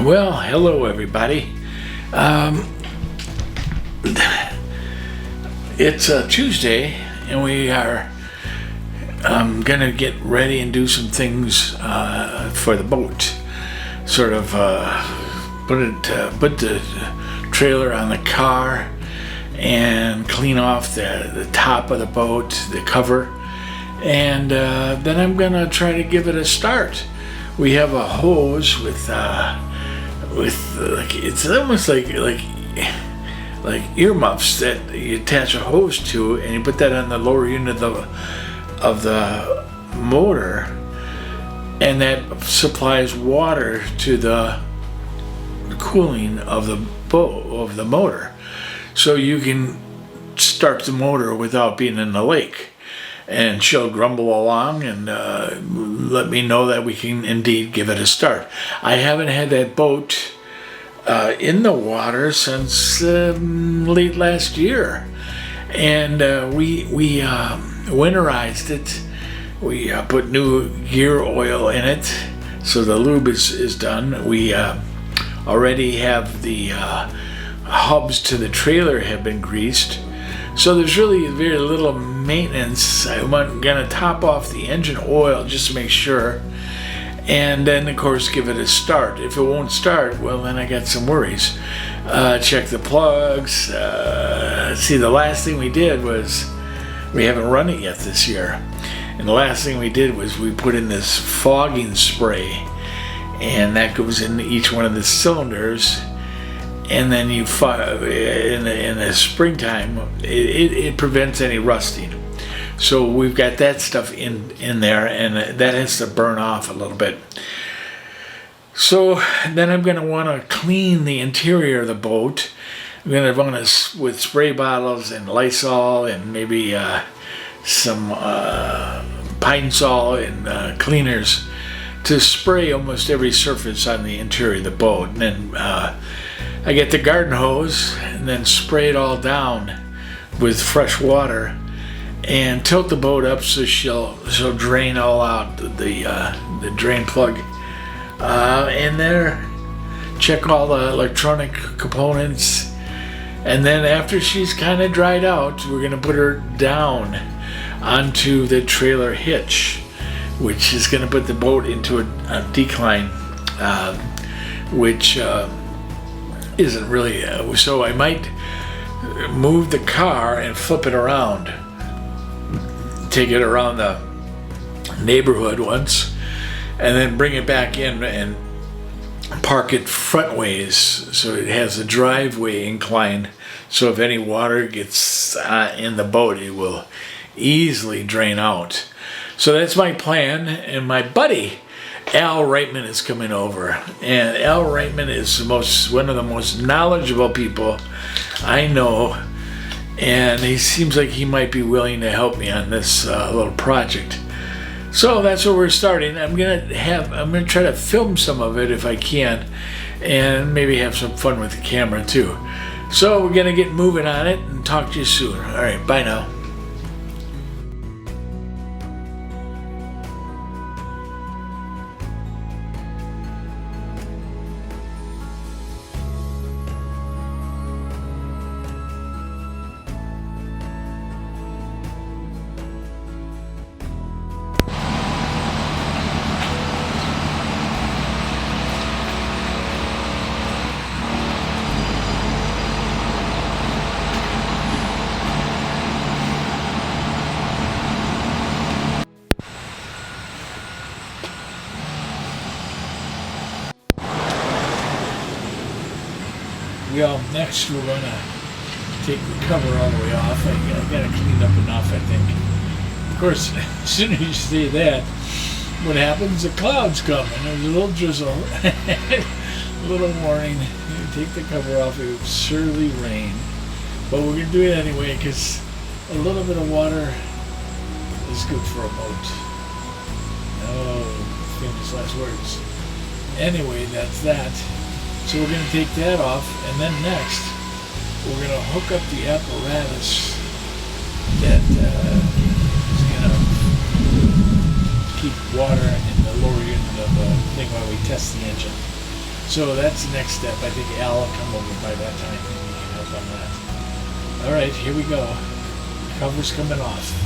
Well, hello everybody. It's a Tuesday, and we are gonna get ready and do some things for the boat. Sort of put the trailer on the car and clean off the top of the boat, the cover, and then I'm gonna try to give it a start. We have a hose with like, it's almost like earmuffs that you attach a hose to, and you put that on the lower unit of the motor, and that supplies water to the cooling of the motor, so you can start the motor without being in the lake. And she'll grumble along and let me know that we can indeed give it a start. I haven't had that boat in the water since late last year, and we winterized it. We put new gear oil in it, so the lube is done. We already have the hubs to the trailer have been greased. So there's really very little maintenance. I'm gonna top off the engine oil just to make sure, and then of course give it a start. If it won't start, well, then I got some worries. Check the plugs. See, the last thing we did was, we haven't run it yet this year, and the last thing we did was we put in this fogging spray, and that goes in each one of the cylinders. And then you in the springtime, it prevents any rusting. So we've got that stuff in there, and that has to burn off a little bit. So then I'm going to want to clean the interior of the boat. I'm going to want to, with spray bottles and Lysol and maybe some Pine Sol and cleaners, to spray almost every surface on the interior of the boat. And then I get the garden hose and then spray it all down with fresh water and tilt the boat up so she'll drain all out the drain plug, and there check all the electronic components, and then after she's kind of dried out, we're gonna put her down onto the trailer hitch, which is gonna put the boat into a decline, which isn't really, so I might move the car and flip it around, take it around the neighborhood once, and then bring it back in and park it frontways so it has a driveway incline, so if any water gets in the boat, it will easily drain out. So that's my plan, and my buddy Al Reitman is coming over, and Al Reitman is one of the most knowledgeable people I know, and he seems like he might be willing to help me on this little project. So that's where we're starting. I'm gonna try to film some of it if I can, and maybe have some fun with the camera too. So we're gonna get moving on it and talk to you soon. All right, bye now. Well, next we're going to take the cover all the way off. I got it cleaned up enough, I think. Of course, as soon as you say that, what happens? The clouds come, and there's a little drizzle, a little warning. You take the cover off, it would surely rain. But we're going to do it anyway, because a little bit of water is good for a boat. No famous last words. Anyway, that's that. So we're going to take that off, and then next we're going to hook up the apparatus that is going to keep water in the lower unit of the thing while we test the engine. So that's the next step. I think Al will come over by that time and he can help on that. All right, here we go. The cover's coming off.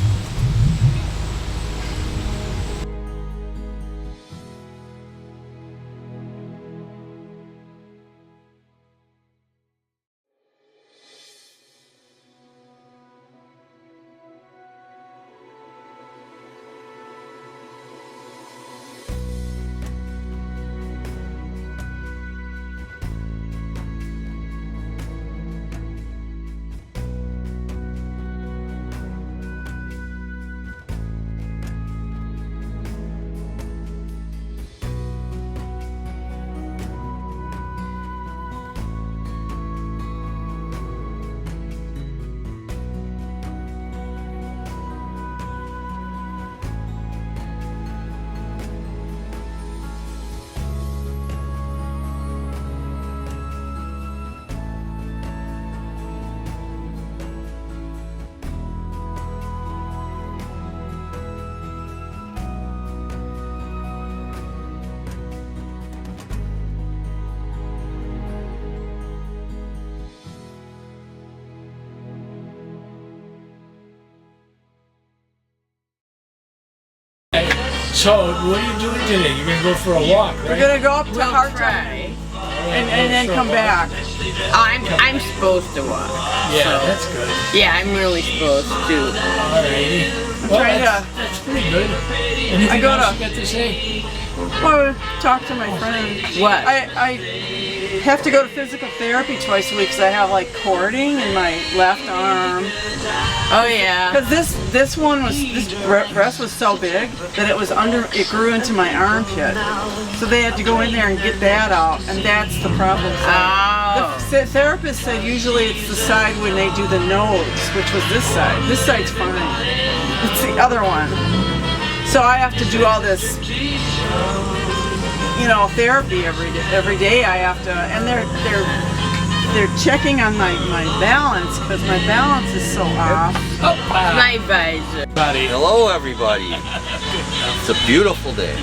So, what are you doing today? You're gonna go for a walk, right? We're gonna go up to Hartline and then come back. I'm supposed to walk. Yeah, so, that's good. Yeah, I'm really supposed to. Alrighty. Well, that's pretty good. Anything else you got to say? Well, talk to my friend. What? I have to go to physical therapy twice a week because I have like cording in my left arm. Oh yeah. Because this breast was so big that it grew into my armpit. So they had to go in there and get that out, and that's the problem. Oh. The therapist said usually it's the side when they do the nose, which was this side. This side's fine. It's the other one. So I have to do all this, therapy every day. I have to, and they're checking on my balance because my balance is so off. My visor. Hello, everybody. It's a beautiful day.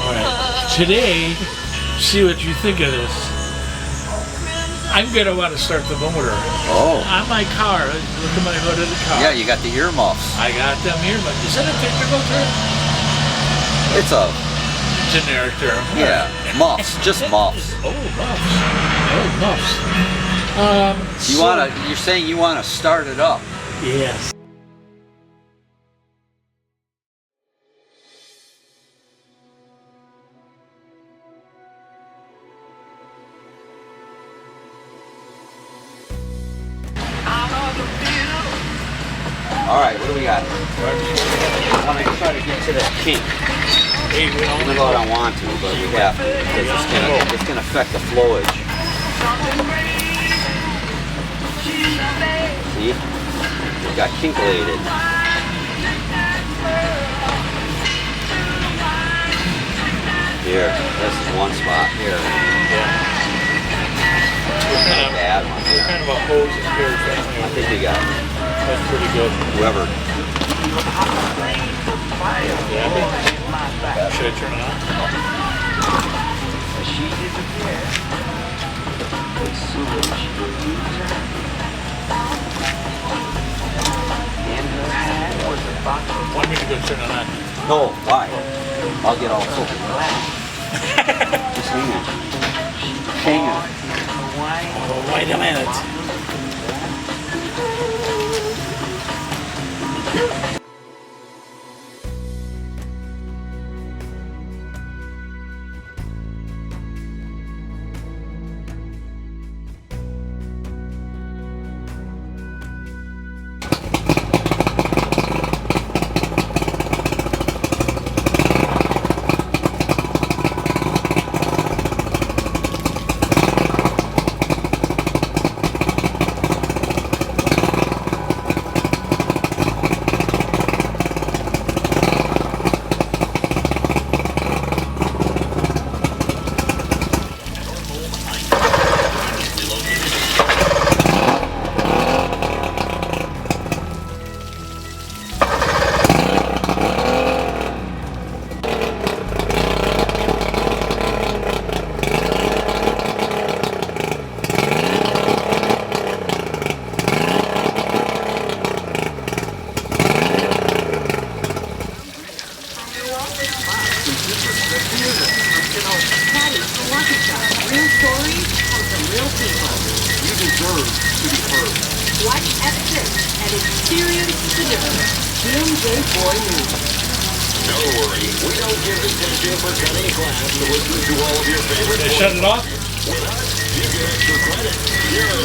All right. Today, see what you think of this. I'm gonna want to start the motor. Oh. On my car. Look at my hood of the car. Yeah, you got the earmuffs. I got them here, but is that a technical term? It's a Generic term. muffs, just muffs. Oh, muffs. Oh, muffs. You're saying you wanna start it up. Yes. All right, what do we got? I want to try to get to that kink. Even though I don't want to, but we have to because it's gonna affect the flowage. See, it got kinkulated. Here, this is one spot here. Bad one. What kind of a hose is here? I think we got it. That's pretty good. Whoever. Yeah. Should I turn it on? Want me to go turn it on? No, why? I'll get all soapy. Just hang on. Hang on. Oh, wait a minute. exit and experience the difference. BMJ Boy News. Don't worry, we don't give attention for cutting class to listen to all of your favorite. They shut it off. With us, you get extra credit.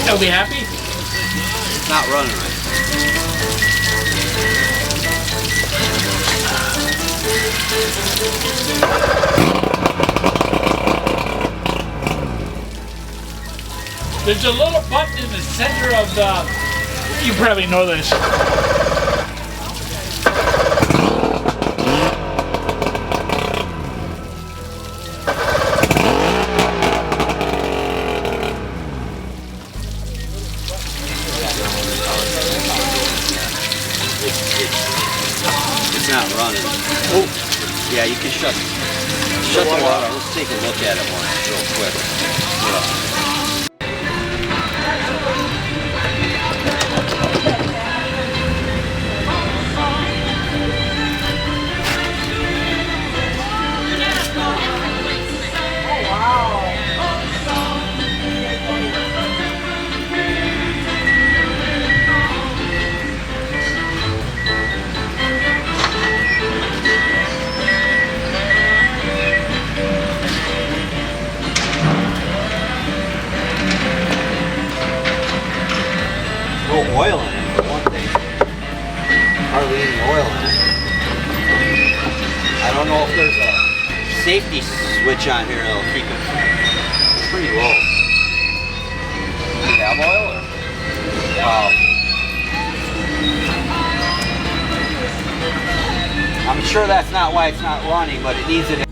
They'll be happy. It's not running right. There's a little button in the center of the. You probably know this. It's not running. Oh, yeah, you can shut the water. Let's take a look at it real quick. No oil in it, for one thing. Hardly any oil in it. I don't know if there's a safety switch on here that'll keep it pretty low. Do you have oil? Or? I'm sure that's not why it's not running, but it needs it.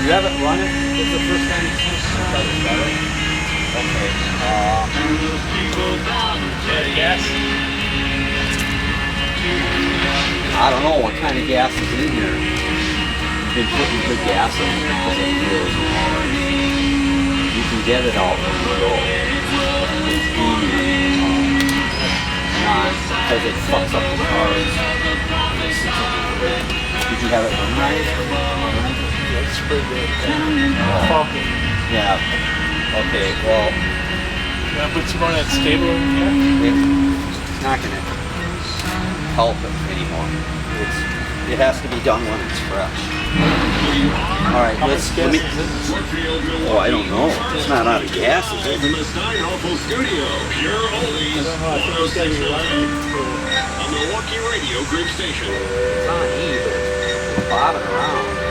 You have it running? This is the first time you've seen it? Okay. Yes. I don't know what kind of gas is in here. Been putting good gas in it because it feels hard. You can get it out when you go. It's easy. Not because it fucks up the cars. Did you have it running right? That's pretty good. Funky. Yeah. Okay, well, You want to put some more of that stable in here? it's not going to help it anymore. It has to be done when it's fresh. All right, let me. Oh, I don't know. It's not out of gas, is it? From the Steinhoffel Studio, pure oldies. 106.9 on the Milwaukee Radio Group Station. It's on E, but it's bobbing around.